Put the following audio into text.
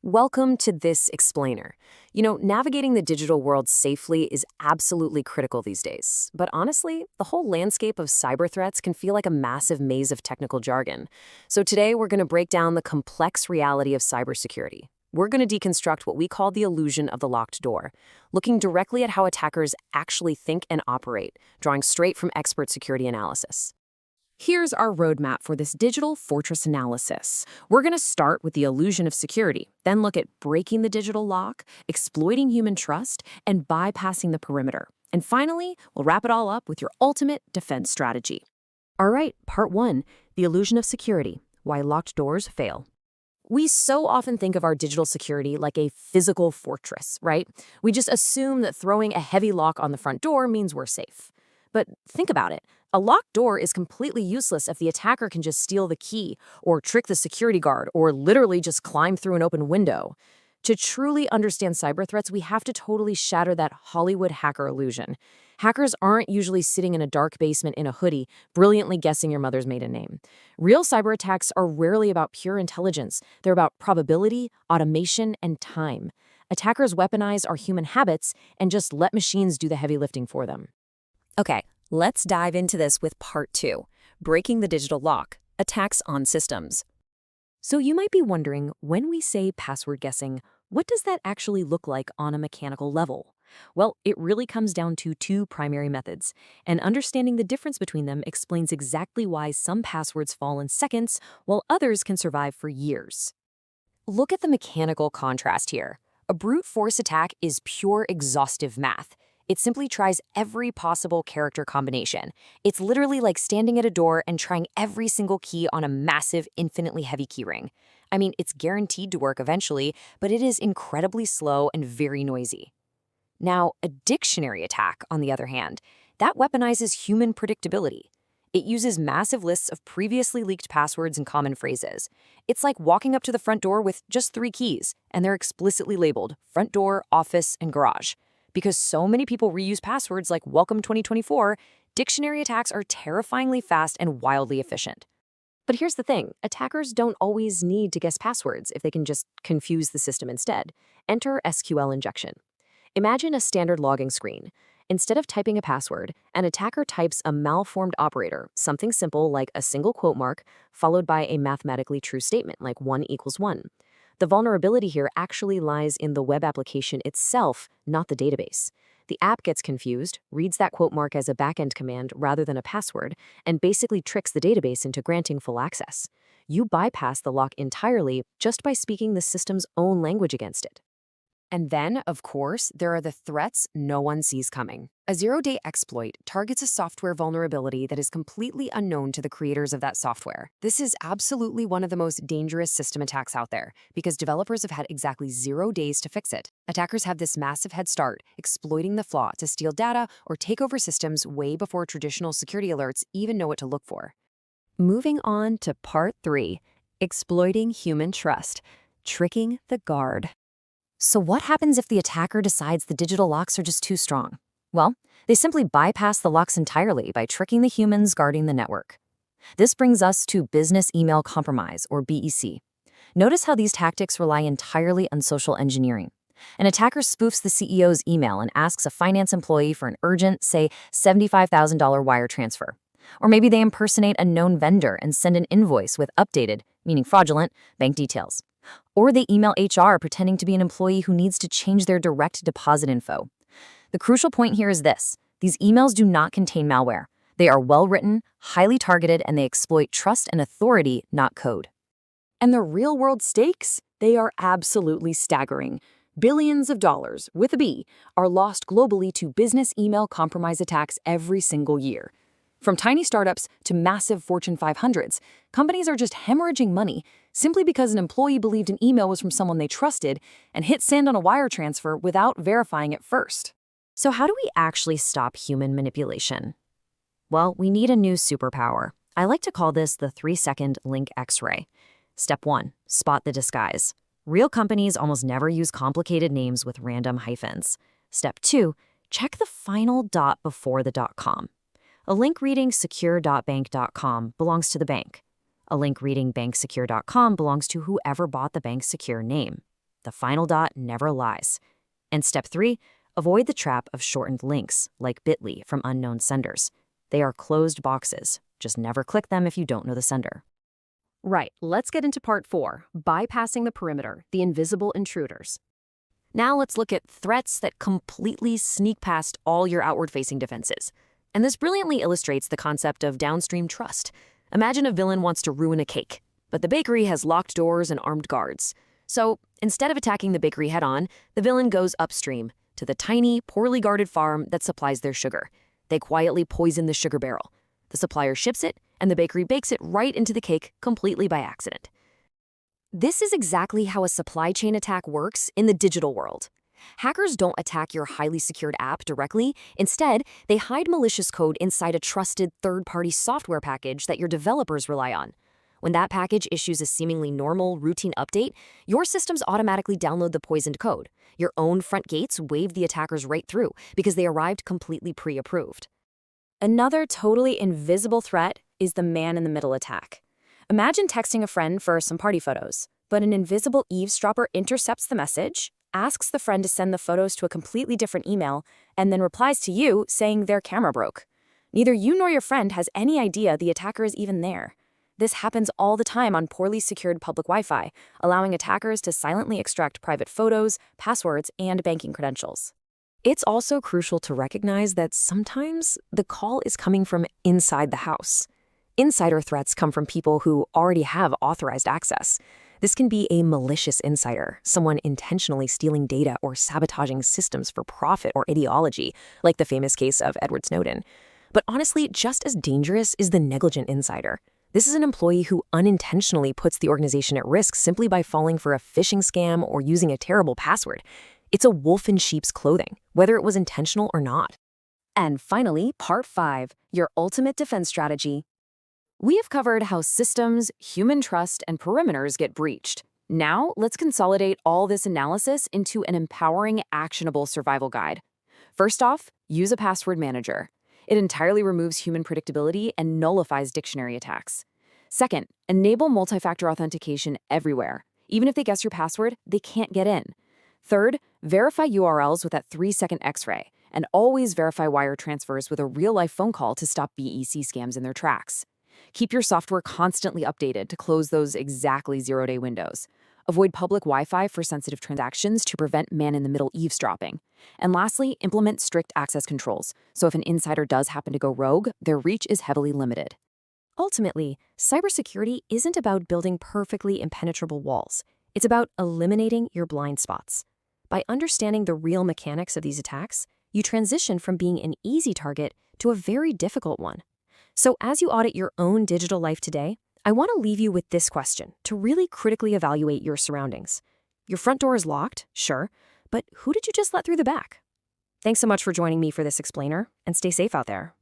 Welcome to this explainer. Navigating the digital world safely is absolutely critical these days. But honestly, the whole landscape of cyber threats can feel like a massive maze of technical jargon. So today we're going to break down the complex reality of cybersecurity. We're going to deconstruct what we call the illusion of the locked door, looking directly at how attackers actually think and operate, drawing straight from expert security analysis. Here's our roadmap for this digital fortress analysis. We're going to start with the illusion of security, then look at breaking the digital lock, exploiting human trust, and bypassing the perimeter. And finally, we'll wrap it all up with your ultimate defense strategy. All right, part one, the illusion of security, why locked doors fail. We so often think of our digital security like a physical fortress, right? We just assume that throwing a heavy lock on the front door means we're safe. But think about it. A locked door is completely useless if the attacker can just steal the key, or trick the security guard, or literally just climb through an open window. To truly understand cyber threats, we have to totally shatter that Hollywood hacker illusion. Hackers aren't usually sitting in a dark basement in a hoodie, brilliantly guessing your mother's maiden name. Real cyber attacks are rarely about pure intelligence. They're about probability, automation, and time. Attackers weaponize our human habits and just let machines do the heavy lifting for them. Okay, let's dive into this with part two, breaking the digital lock, attacks on systems. So you might be wondering, when we say password guessing, what does that actually look like on a mechanical level? Well, it really comes down to two primary methods, and understanding the difference between them explains exactly why some passwords fall in seconds, while others can survive for years. Look at the mechanical contrast here. A brute force attack is pure exhaustive math. It simply tries every possible character combination. It's literally like standing at a door and trying every single key on a massive, infinitely heavy keyring. I mean, it's guaranteed to work eventually, but it is incredibly slow and very noisy. Now, a dictionary attack, on the other hand, that weaponizes human predictability. It uses massive lists of previously leaked passwords and common phrases. It's like walking up to the front door with just 3 keys, and they're explicitly labeled front door, office, and garage. Because so many people reuse passwords like Welcome 2024, dictionary attacks are terrifyingly fast and wildly efficient. But here's the thing, attackers don't always need to guess passwords if they can just confuse the system instead. Enter SQL injection. Imagine a standard logging screen. Instead of typing a password, an attacker types a malformed operator, something simple like a single quote mark, followed by a mathematically true statement like 1 equals 1. The vulnerability here actually lies in the web application itself, not the database. The app gets confused, reads that quote mark as a backend command rather than a password, and basically tricks the database into granting full access. You bypass the lock entirely just by speaking the system's own language against it. And then, of course, there are the threats no one sees coming. A zero-day exploit targets a software vulnerability that is completely unknown to the creators of that software. This is absolutely one of the most dangerous system attacks out there because developers have had exactly 0 days to fix it. Attackers have this massive head start, exploiting the flaw to steal data or take over systems way before traditional security alerts even know what to look for. Moving on to part 3, exploiting human trust, tricking the guard. So what happens if the attacker decides the digital locks are just too strong? Well, they simply bypass the locks entirely by tricking the humans guarding the network. This brings us to business email compromise, or BEC. Notice how these tactics rely entirely on social engineering. An attacker spoofs the CEO's email and asks a finance employee for an urgent, say, $75,000 wire transfer. Or maybe they impersonate a known vendor and send an invoice with updated, meaning fraudulent, bank details. Or they email HR pretending to be an employee who needs to change their direct deposit info. The crucial point here is this: these emails do not contain malware. They are well-written, highly targeted, and they exploit trust and authority, not code. And the real-world stakes? They are absolutely staggering. Billions of dollars, with a B, are lost globally to business email compromise attacks every single year. From tiny startups to massive Fortune 500s, companies are just hemorrhaging money simply because an employee believed an email was from someone they trusted and hit send on a wire transfer without verifying it first. So how do we actually stop human manipulation? Well, we need a new superpower. I like to call this the 3-second link X-ray. Step 1, spot the disguise. Real companies almost never use complicated names with random hyphens. Step 2, check the final dot before the .com. A link reading secure.bank.com belongs to the bank. A link reading banksecure.com belongs to whoever bought the bank's secure name. The final dot never lies. And step 3, avoid the trap of shortened links, like bit.ly from unknown senders. They are closed boxes. Just never click them if you don't know the sender. Right, let's get into part 4, bypassing the perimeter, the invisible intruders. Now let's look at threats that completely sneak past all your outward-facing defenses. And this brilliantly illustrates the concept of downstream trust. Imagine a villain wants to ruin a cake, but the bakery has locked doors and armed guards. So instead of attacking the bakery head-on, the villain goes upstream to the tiny, poorly guarded farm that supplies their sugar. They quietly poison the sugar barrel. The supplier ships it, and the bakery bakes it right into the cake completely by accident. This is exactly how a supply chain attack works in the digital world. Hackers don't attack your highly secured app directly. Instead, they hide malicious code inside a trusted third-party software package that your developers rely on. When that package issues a seemingly normal, routine update, your systems automatically download the poisoned code. Your own front gates wave the attackers right through because they arrived completely pre-approved. Another totally invisible threat is the man-in-the-middle attack. Imagine texting a friend for some party photos, but an invisible eavesdropper intercepts the message, asks the friend to send the photos to a completely different email, and then replies to you saying their camera broke. Neither you nor your friend has any idea the attacker is even there. This happens all the time on poorly secured public Wi-Fi, allowing attackers to silently extract private photos, passwords, and banking credentials. It's also crucial to recognize that sometimes the call is coming from inside the house. Insider threats come from people who already have authorized access. This can be a malicious insider, someone intentionally stealing data or sabotaging systems for profit or ideology, like the famous case of Edward Snowden. But honestly, just as dangerous is the negligent insider. This is an employee who unintentionally puts the organization at risk simply by falling for a phishing scam or using a terrible password. It's a wolf in sheep's clothing, whether it was intentional or not. And finally, part 5, your ultimate defense strategy. We have covered how systems, human trust, and perimeters get breached. Now, let's consolidate all this analysis into an empowering, actionable survival guide. First off, use a password manager. It entirely removes human predictability and nullifies dictionary attacks. Second, enable multi-factor authentication everywhere. Even if they guess your password, they can't get in. Third, verify URLs with that 3-second X-ray, and always verify wire transfers with a real-life phone call to stop BEC scams in their tracks. Keep your software constantly updated to close those exactly zero-day windows. Avoid public Wi-Fi for sensitive transactions to prevent man-in-the-middle eavesdropping. And lastly, implement strict access controls, so if an insider does happen to go rogue, their reach is heavily limited. Ultimately, cybersecurity isn't about building perfectly impenetrable walls. It's about eliminating your blind spots. By understanding the real mechanics of these attacks, you transition from being an easy target to a very difficult one. So as you audit your own digital life today, I want to leave you with this question to really critically evaluate your surroundings. Your front door is locked, sure, but who did you just let through the back? Thanks so much for joining me for this explainer, and stay safe out there.